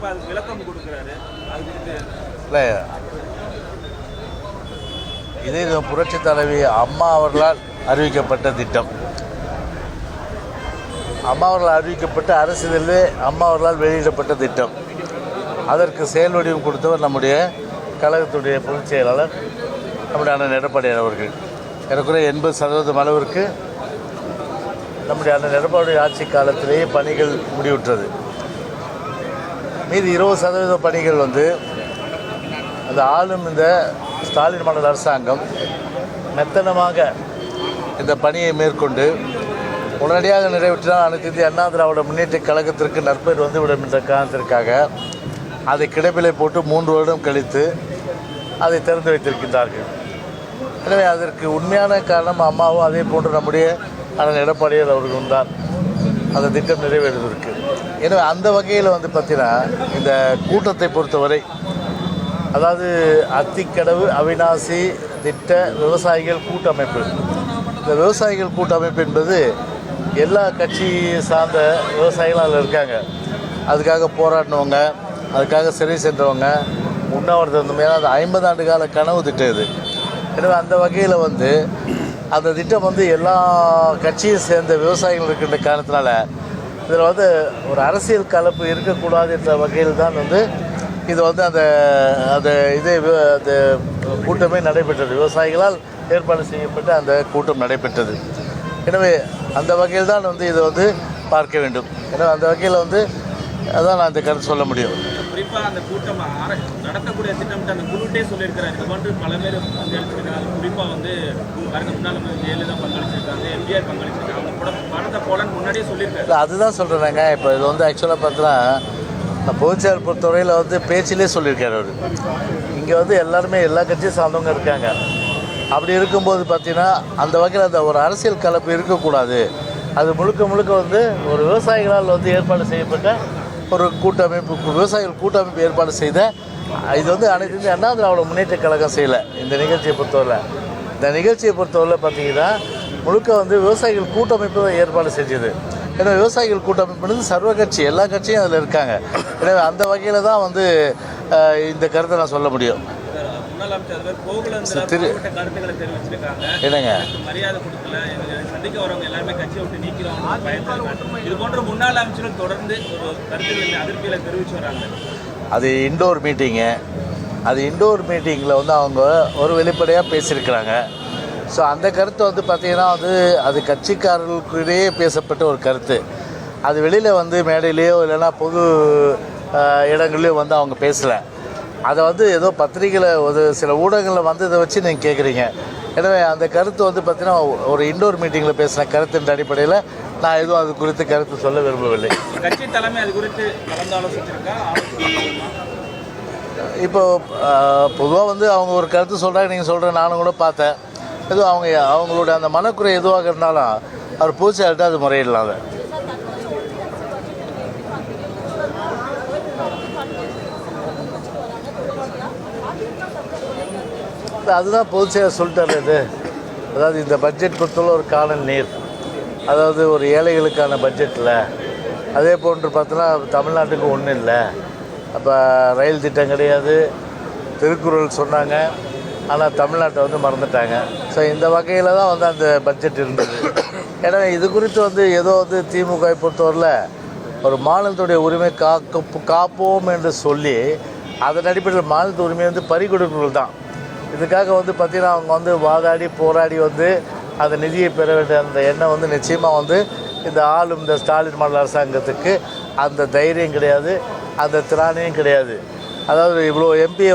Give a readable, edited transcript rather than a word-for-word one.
இப்போ அதுக்கு விளக்கம் கொடுக்குறாரு. இல்லை, இது புரட்சி தலைவி அம்மா அவர்களால் அறிவிக்கப்பட்ட திட்டம். அம்மா அவர்களால் அறிவிக்கப்பட்ட அரசியலிலே அம்மா அவர்களால் வெளியிடப்பட்ட திட்டம். அதற்கு செயல் வடிவம் கொடுத்தவர் நம்முடைய கழகத்துடைய பொதுச் செயலாளர் நம்முடைய அண்ணன் எடப்பாடியார் அவர்கள். ஏறக்குறைய 80% அளவிற்கு நம்முடைய அண்ணன் எடப்பாடி ஆட்சி காலத்திலேயே பணிகள் முடிவுற்றது. மீதி 20% பணிகள் அந்த ஆளும் இந்த ஸ்டாலின் மாடல் அரசாங்கம் மெத்தனமாக இந்த பணியை மேற்கொண்டு உடனடியாக நிறைவேற்றினால் அனைத்து இந்திய அண்ணா திராவிட முன்னேற்ற கழகத்திற்கு நற்பெயர் வந்துவிடும் என்ற காரணத்திற்காக அதை கிடப்பிலை போட்டு 3 வருடம் கழித்து அதை திறந்து வைத்திருக்கின்றார்கள். எனவே அதற்கு உண்மையான காரணம் அம்மாவும் அதே போன்று நம்முடைய அண்ணன் எடப்பாடியார் அவர்களும் தான் அந்த திட்டம் நிறைவேறுவதற்கு. எனவே அந்த வகையில் பார்த்தீங்கன்னா இந்த கூட்டத்தை பொறுத்தவரை, அதாவது அத்திக்கடவு அவிநாசி திட்ட விவசாயிகள் கூட்டமைப்பு, இந்த விவசாயிகள் கூட்டமைப்பு என்பது எல்லா கட்சி சார்ந்த விவசாயிகளும் அதில் இருக்காங்க. அதுக்காக போராடினவங்க, அதுக்காக சிறை சென்றவங்க, உண்ணாவிரதம் இருந்தவங்க. அது 50 ஆண்டு கால கனவு திட்டம் இது. எனவே அந்த வகையில் அந்த திட்டம் எல்லா கட்சியும் சேர்ந்த விவசாயிகள் இருக்கின்ற காரணத்தினால இதில் ஒரு அரசியல் கலப்பு இருக்கக்கூடாது என்ற வகையில் தான் இது அந்த அந்த கூட்டமே நடைபெற்றது. விவசாயிகளால் ஏற்பாடு செய்யப்பட்ட அந்த கூட்டம் நடைபெற்றது. எனவே அந்த வகையில் தான் இதை பார்க்க வேண்டும். எனவே அந்த வகையில் அதான் நான் இந்த கருத்து சொல்ல முடியும். குறிப்பாக அந்த கூட்டம் நடத்தக்கூடிய திட்டமிட்டு அந்த குழுட்டே சொல்லியிருக்கிறார். இது போன்று பல பேர் பங்களிச்சிருக்காங்க. குறிப்பாக முன்னாள் ஜெயலலிதா பங்களிச்சிருக்காங்க, எம்ஜிஆர் பங்களிச்சிருக்காங்க. அவங்க கூட பணத்தை போலன்னு முன்னாடியே சொல்லியிருக்காரு. இல்லை, அதுதான் சொல்கிறேங்க. இப்போ இது ஆக்சுவலாக பார்த்தீங்கன்னா பொதுச்செயல் பொறுத்தவரையில் பேச்சிலே சொல்லியிருக்காரு அவர். இங்கே எல்லாருமே எல்லா கட்சியும் சார்ந்தவங்க இருக்காங்க. அப்படி இருக்கும்போது பார்த்தீங்கன்னா அந்த வகையில் அந்த ஒரு அரசியல் கலப்பு இருக்கக்கூடாது. அது முழுக்க முழுக்க ஒரு விவசாயிகளால் ஏற்பாடு செய்யப்பட்ட ஒரு கூட்டமைப்பு, விவசாயிகள் கூட்டமைப்பு ஏற்பாடு செய்த இது அனைத்து இந்திய அண்ணா திராவிட முன்னேற்ற கழகம் செய்யலை. இந்த நிகழ்ச்சியை பொறுத்தவரை பார்த்தீங்கன்னா முழுக்க விவசாயிகள் கூட்டமைப்பு தான் ஏற்பாடு செஞ்சது. ஏன்னா விவசாயிகள் கூட்டமைப்பு சர்வ கட்சி, எல்லா கட்சியும் அதில் இருக்காங்க. எனவே அந்த வகையில் தான் இந்த கருத்தை நான் சொல்ல முடியும். என்னங்க மரியாதை கொடுக்கல, சந்திக்க வரவங்க எல்லாருமே கட்சியை விட்டு நீக்கிறோம். இது போன்ற முன்னாள் அமைச்சர்கள் தொடர்ந்து ஒரு கருத்துக்களை அதிருப்தியில தெரிவிச்சு வராங்க. அது இண்டோர் மீட்டிங்கு. அது இண்டோர் மீட்டிங்கில் அவங்க ஒரு வெளிப்படையாக பேசியிருக்கிறாங்க. ஸோ அந்த கருத்தை பார்த்தீங்கன்னா அது கட்சிக்காரர்களுக்கிடையே பேசப்பட்ட ஒரு கருத்து. அது வெளியில் மேடையிலேயோ இல்லைன்னா பொது இடங்கள்லையோ அவங்க பேசலை. அதை ஏதோ பத்திரிகையில் சில ஊடகங்களில் இதை வச்சு நீங்கள் கேட்குறீங்க. எனவே அந்த கருத்து பார்த்தீங்கன்னா ஒரு இண்டோர் மீட்டிங்கில் பேசின கருத்தின் அடிப்படையில் நான் எதுவும் அது குறித்து கருத்து சொல்ல விரும்பவில்லை. கட்சி தலைமை அது குறித்து கலந்து ஆலோசிச்சிருக்கா? இப்போ பொதுவாக அவங்க ஒரு கருத்து சொல்கிறாங்க, நீங்கள் சொல்கிற நானும் கூட பார்த்தேன். எதுவும் அவங்களோட அந்த மனக்குறை எதுவாக இருந்தாலும் அவர் பூச்சாட்டு அது முறையிடலாம். அதுதான் பொதுச்செயலாளர் சொல்லிட்டாரு. இது அதாவது இந்த பட்ஜெட் பொறுத்தவரை ஒரு காணல் நீர், அதாவது ஒரு ஏழைகளுக்கான பட்ஜெட்டில் அதே போன்று பார்த்தோன்னா தமிழ்நாட்டுக்கு ஒன்றும் இல்லை. அப்போ ரயில் திட்டம் கிடையாது, திருக்குறள் சொன்னாங்க, ஆனால் தமிழ்நாட்டை மறந்துட்டாங்க. ஸோ இந்த வகையில் தான் அந்த பட்ஜெட் இருந்தது. ஏன்னா இது குறித்து ஏதோ திமுக பொறுத்தவரையில் ஒரு மாநிலத்துடைய உரிமை காப்போம் என்று சொல்லி அதன் அடிப்படையில் மாநிலத்து உரிமை பறிகொடுக்குறது தான். இதுக்காக பார்த்தீங்கன்னா அவங்க வாதாடி போராடி அந்த நிதியை பெற வேண்டிய அந்த எண்ணம் நிச்சயமாக இந்த ஆளும் இந்த ஸ்டாலின் மாடல் அரசாங்கத்துக்கு அந்த தைரியம் கிடையாது, அந்த திராணியும் கிடையாது. அதாவது இவ்வளோ எம்பியை